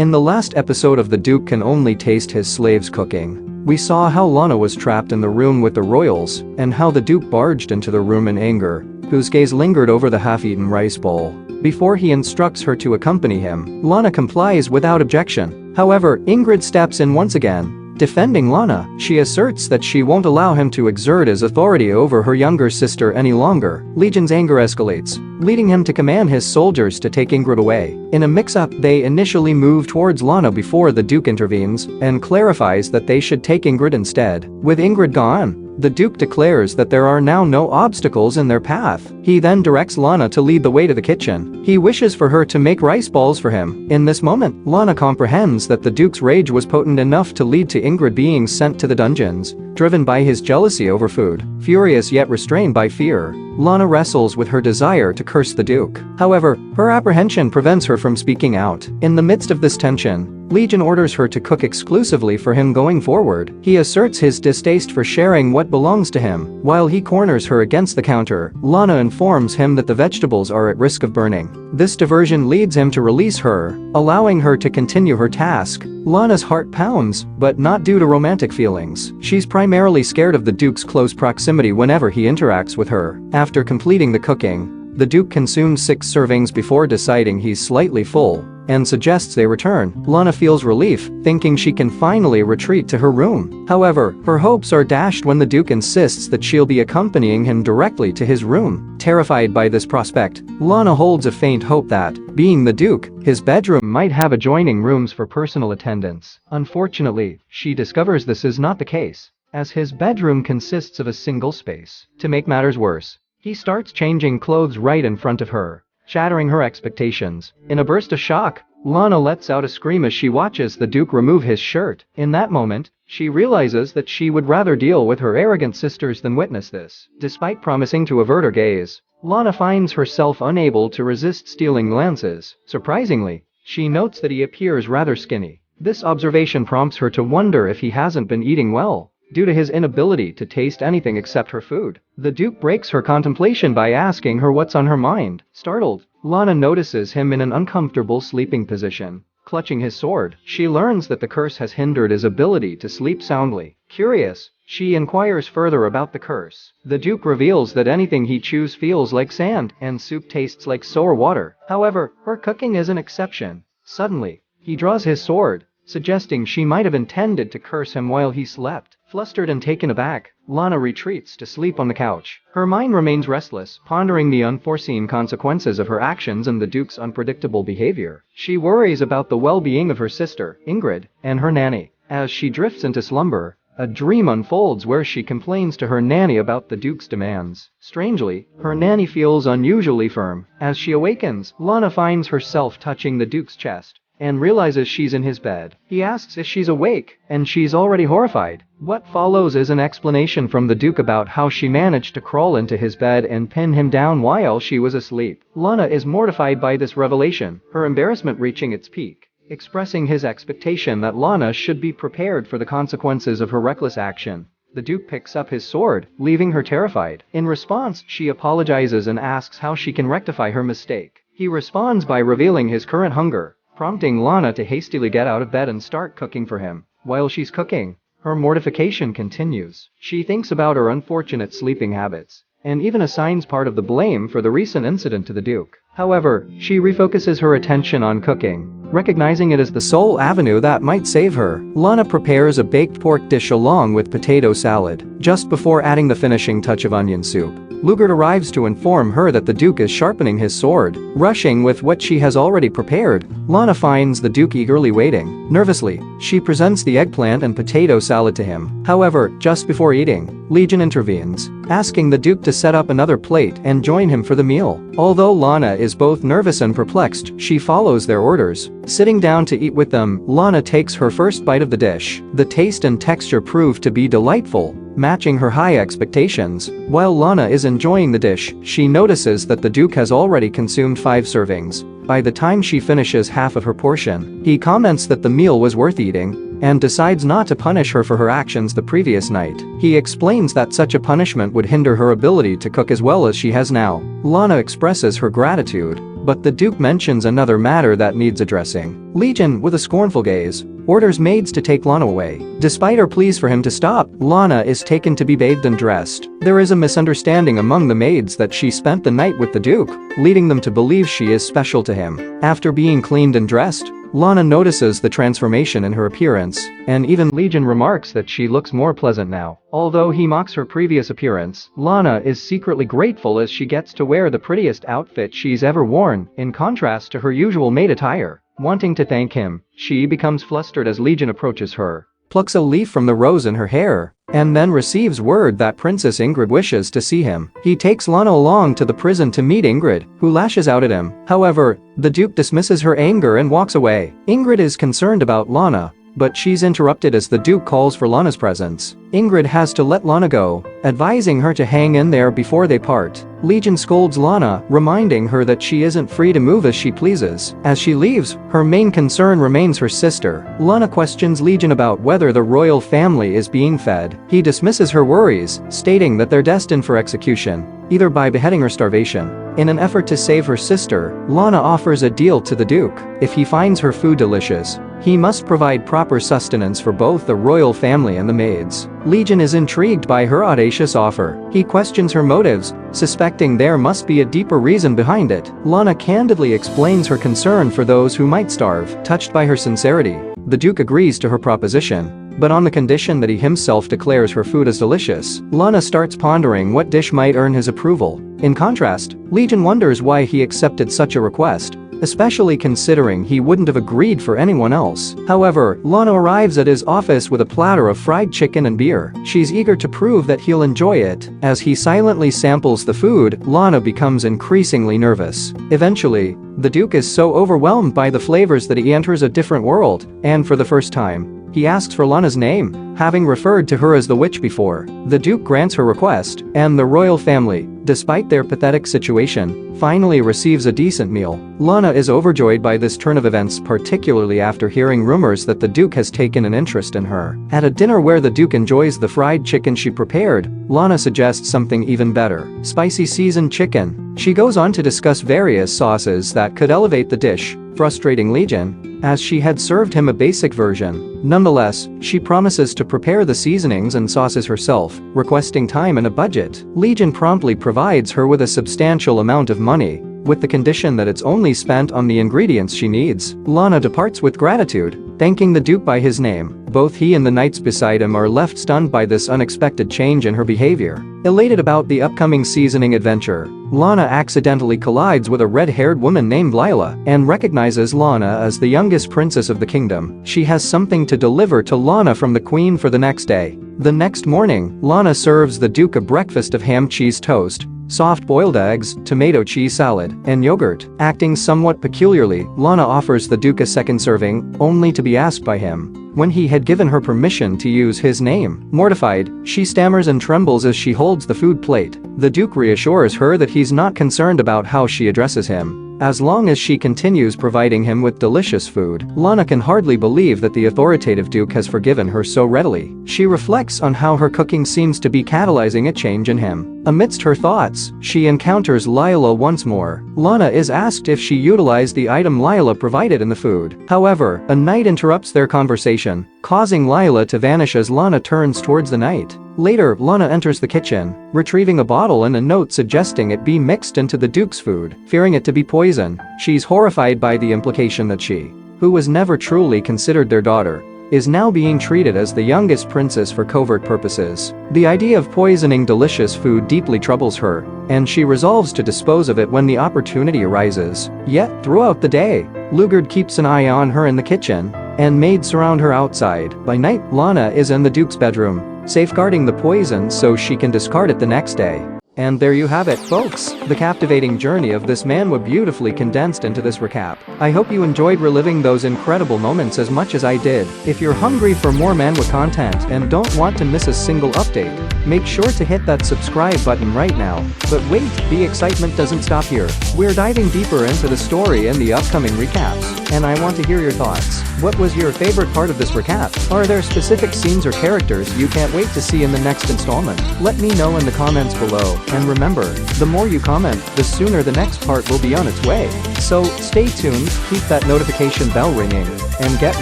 In the last episode of The Duke Can Only Taste His Slaves Cooking, we saw how Lana was trapped in the room with the royals and how the Duke barged into the room in anger, whose gaze lingered over the half-eaten rice bowl. Before he instructs her to accompany him, Lana complies without objection. However, Ingrid steps in once again. Defending Lana, she asserts that she won't allow him to exert his authority over her younger sister any longer. Legion's anger escalates, leading him to command his soldiers to take Ingrid away. In a mix-up, they initially move towards Lana before the Duke intervenes and clarifies that they should take Ingrid instead. With Ingrid gone, the Duke declares that there are now no obstacles in their path. He then directs Lana to lead the way to the kitchen. He wishes for her to make rice balls for him. In this moment, Lana comprehends that the Duke's rage was potent enough to lead to Ingrid being sent to the dungeons, driven by his jealousy over food. Furious yet restrained by fear, Lana wrestles with her desire to curse the Duke. However, her apprehension prevents her from speaking out. In the midst of this tension, Legion orders her to cook exclusively for him going forward. He asserts his distaste for sharing what belongs to him. While he corners her against the counter, Lana informs him that the vegetables are at risk of burning. This diversion leads him to release her, allowing her to continue her task. Lana's heart pounds, but not due to romantic feelings. She's primarily scared of the Duke's close proximity whenever he interacts with her. After completing the cooking, the Duke consumes 6 servings before deciding he's slightly full and suggests they return. Lana feels relief, thinking she can finally retreat to her room. However, her hopes are dashed when the Duke insists that she'll be accompanying him directly to his room. Terrified by this prospect, Lana holds a faint hope that, being the Duke, his bedroom might have adjoining rooms for personal attendance. Unfortunately, she discovers this is not the case, as his bedroom consists of a single space. To make matters worse, he starts changing clothes right in front of her, shattering her expectations. In a burst of shock, Lana lets out a scream as she watches the Duke remove his shirt. In that moment, she realizes that she would rather deal with her arrogant sisters than witness this. Despite promising to avert her gaze, Lana finds herself unable to resist stealing glances. Surprisingly, she notes that he appears rather skinny. This observation prompts her to wonder if he hasn't been eating well, due to his inability to taste anything except her food. The Duke breaks her contemplation by asking her what's on her mind. Startled, Lana notices him in an uncomfortable sleeping position, clutching his sword. She learns that the curse has hindered his ability to sleep soundly. Curious, she inquires further about the curse. The Duke reveals that anything he chews feels like sand, and soup tastes like sour water. However, her cooking is an exception. Suddenly, he draws his sword, suggesting she might have intended to curse him while he slept. Flustered and taken aback, Lana retreats to sleep on the couch. Her mind remains restless, pondering the unforeseen consequences of her actions and the Duke's unpredictable behavior. She worries about the well-being of her sister, Ingrid, and her nanny. As she drifts into slumber, a dream unfolds where she complains to her nanny about the Duke's demands. Strangely, her nanny feels unusually firm. As she awakens, Lana finds herself touching the Duke's chest and realizes she's in his bed. He asks if she's awake, and she's already horrified. What follows is an explanation from the Duke about how she managed to crawl into his bed and pin him down while she was asleep. Lana is mortified by this revelation, her embarrassment reaching its peak, expressing his expectation that Lana should be prepared for the consequences of her reckless action. The Duke picks up his sword, leaving her terrified. In response, she apologizes and asks how she can rectify her mistake. He responds by revealing his current hunger, prompting Lana to hastily get out of bed and start cooking for him. While she's cooking, her mortification continues. She thinks about her unfortunate sleeping habits, and even assigns part of the blame for the recent incident to the Duke. However, she refocuses her attention on cooking, recognizing it as the sole avenue that might save her. Lana prepares a baked pork dish along with potato salad. Just before adding the finishing touch of onion soup, Lugard arrives to inform her that the Duke is sharpening his sword. Rushing with what she has already prepared, Lana finds the Duke eagerly waiting. Nervously, she presents the eggplant and potato salad to him. However, just before eating, Legion intervenes, asking the Duke to set up another plate and join him for the meal. Although Lana is both nervous and perplexed, she follows their orders. Sitting down to eat with them, Lana takes her first bite of the dish. The taste and texture prove to be delightful, matching her high expectations. While Lana is enjoying the dish, she notices that the Duke has already consumed 5 servings. By the time she finishes half of her portion, he comments that the meal was worth eating, and decides not to punish her for her actions the previous night. He explains that such a punishment would hinder her ability to cook as well as she has now. Lana expresses her gratitude, but the Duke mentions another matter that needs addressing. Legion, with a scornful gaze, orders maids to take Lana away. Despite her pleas for him to stop, Lana is taken to be bathed and dressed. There is a misunderstanding among the maids that she spent the night with the Duke, leading them to believe she is special to him. After being cleaned and dressed, Lana notices the transformation in her appearance, and even Legion remarks that she looks more pleasant now. Although he mocks her previous appearance, Lana is secretly grateful as she gets to wear the prettiest outfit she's ever worn, in contrast to her usual maid attire. Wanting to thank him, she becomes flustered as Legion approaches her, plucks a leaf from the rose in her hair, and then receives word that Princess Ingrid wishes to see him. He takes Lana along to the prison to meet Ingrid, who lashes out at him. However, the Duke dismisses her anger and walks away. Ingrid is concerned about Lana, but she's interrupted as the Duke calls for Lana's presence. Ingrid has to let Lana go, advising her to hang in there before they part. Legion scolds Lana, reminding her that she isn't free to move as she pleases. As she leaves, her main concern remains her sister. Lana questions Legion about whether the royal family is being fed. He dismisses her worries, stating that they're destined for execution, either by beheading or starvation. In an effort to save her sister, Lana offers a deal to the Duke. If he finds her food delicious, he must provide proper sustenance for both the royal family and the maids. Legion is intrigued by her audacious offer. He questions her motives, suspecting there must be a deeper reason behind it. Lana candidly explains her concern for those who might starve. Touched by her sincerity, the Duke agrees to her proposition, but on the condition that he himself declares her food as delicious. Lana starts pondering what dish might earn his approval. In contrast, Legion wonders why he accepted such a request, especially considering he wouldn't have agreed for anyone else. However, Lana arrives at his office with a platter of fried chicken and beer. She's eager to prove that he'll enjoy it. As he silently samples the food, Lana becomes increasingly nervous. Eventually, the Duke is so overwhelmed by the flavors that he enters a different world, and for the first time, he asks for Lana's name, having referred to her as the witch before. The Duke grants her request, and the royal family, despite their pathetic situation, finally receives a decent meal. Lana is overjoyed by this turn of events, particularly after hearing rumors that the Duke has taken an interest in her. At a dinner where the Duke enjoys the fried chicken she prepared, Lana suggests something even better: spicy seasoned chicken. She goes on to discuss various sauces that could elevate the dish, frustrating Legion, as she had served him a basic version. Nonetheless, she promises to prepare the seasonings and sauces herself, requesting time and a budget. Legion promptly provides her with a substantial amount of money, with the condition that it's only spent on the ingredients she needs. Lana departs with gratitude, thanking the Duke by his name. Both he and the knights beside him are left stunned by this unexpected change in her behavior. Elated about the upcoming seasoning adventure, Lana accidentally collides with a red-haired woman named Lila and recognizes Lana as the youngest princess of the kingdom. She has something to deliver to Lana from the queen for the next day. The next morning, Lana serves the Duke a breakfast of ham cheese toast, soft-boiled eggs, tomato cheese salad, and yogurt. Acting somewhat peculiarly, Lana offers the Duke a second serving, only to be asked by him when he had given her permission to use his name. Mortified, she stammers and trembles as she holds the food plate. The Duke reassures her that he's not concerned about how she addresses him, as long as she continues providing him with delicious food. Lana can hardly believe that the authoritative Duke has forgiven her so readily. She reflects on how her cooking seems to be catalyzing a change in him. Amidst her thoughts, she encounters Lila once more. Lana is asked if she utilized the item Lila provided in the food. However, a knight interrupts their conversation, causing Lila to vanish as Lana turns towards the knight. Later, Lana enters the kitchen, retrieving a bottle and a note suggesting it be mixed into the Duke's food. Fearing it to be poison, she's horrified by the implication that she, who was never truly considered their daughter, is now being treated as the youngest princess for covert purposes. The idea of poisoning delicious food deeply troubles her, and she resolves to dispose of it when the opportunity arises. Yet, throughout the day, Lugard keeps an eye on her in the kitchen, and maids surround her outside. By night, Lana is in the Duke's bedroom, safeguarding the poison so she can discard it the next day. And there you have it, folks, the captivating journey of this manhwa beautifully condensed into this recap. I hope you enjoyed reliving those incredible moments as much as I did. If you're hungry for more manhwa content and don't want to miss a single update, make sure to hit that subscribe button right now. But wait, the excitement doesn't stop here. We're diving deeper into the story in the upcoming recaps. and I want to hear your thoughts. What was your favorite part of this recap? Are there specific scenes or characters you can't wait to see in the next installment? Let me know in the comments below, and remember, the more you comment, the sooner the next part will be on its way. So, stay tuned, keep that notification bell ringing, and get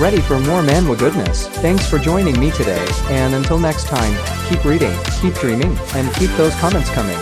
ready for more manhwa goodness. Thanks for joining me today, and until next time, keep reading, keep dreaming, and keep those comments coming.